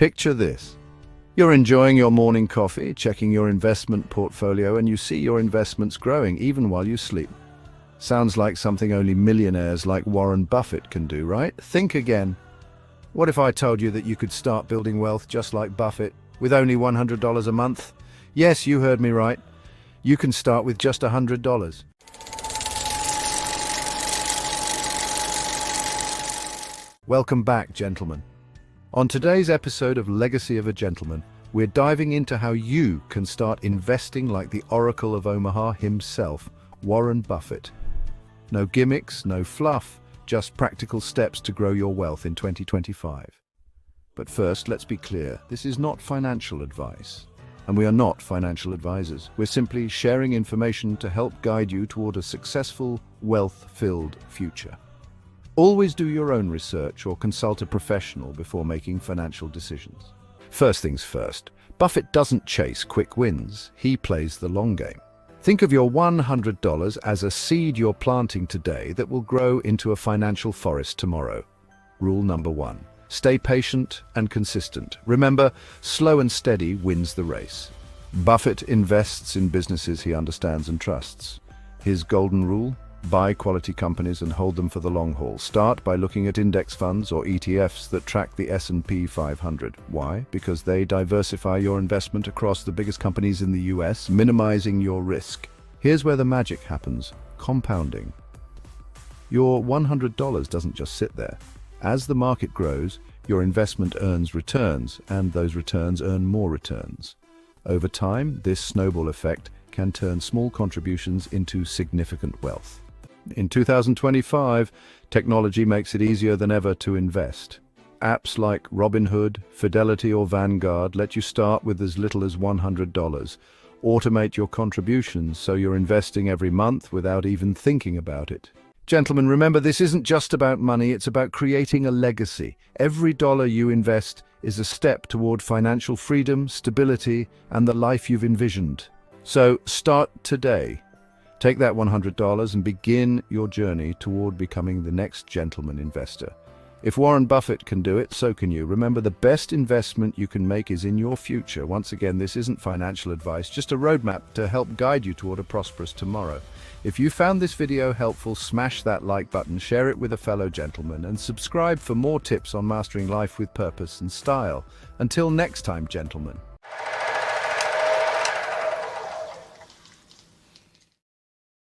Picture this. You're enjoying your morning coffee, checking your investment portfolio, and you see your investments growing even while you sleep. Sounds like something only millionaires like Warren Buffett can do, right? Think again. What if I told you that you could start building wealth just like Buffett, with only $100 a month? Yes, you heard me right. You can start with just $100. Welcome back, gentlemen. On today's episode of Legacy of a Gentleman, we're diving into how you can start investing like the Oracle of Omaha himself, Warren Buffett. No gimmicks, no fluff, just practical steps to grow your wealth in 2025. But first, let's be clear, this is not financial advice. And we are not financial advisors. We're simply sharing information to help guide you toward a successful, wealth-filled future. Always do your own research or consult a professional before making financial decisions. First things first, Buffett doesn't chase quick wins. He plays the long game. Think of your $100 as a seed you're planting today that will grow into a financial forest tomorrow. Rule number 1. Stay patient and consistent. Remember, slow and steady wins the race. Buffett invests in businesses he understands and trusts. His golden rule? Buy quality companies and hold them for the long haul. Start by looking at index funds or ETFs that track the S&P 500. Why? Because they diversify your investment across the biggest companies in the US, minimizing your risk. Here's where the magic happens: compounding. Your $100 doesn't just sit there. As the market grows, your investment earns returns, and those returns earn more returns. Over time, this snowball effect can turn small contributions into significant wealth. In 2025, technology makes it easier than ever to invest. Apps like Robinhood, Fidelity, or Vanguard let you start with as little as $100. Automate your contributions so you're investing every month without even thinking about it. Gentlemen, remember, this isn't just about money, it's about creating a legacy. Every dollar you invest is a step toward financial freedom, stability, and the life you've envisioned. So start today. Take that $100 and begin your journey toward becoming the next gentleman investor. If Warren Buffett can do it, so can you. Remember, the best investment you can make is in your future. Once again, this isn't financial advice, just a roadmap to help guide you toward a prosperous tomorrow. If you found this video helpful, smash that like button, share it with a fellow gentleman, and subscribe for more tips on mastering life with purpose and style. Until next time, gentlemen.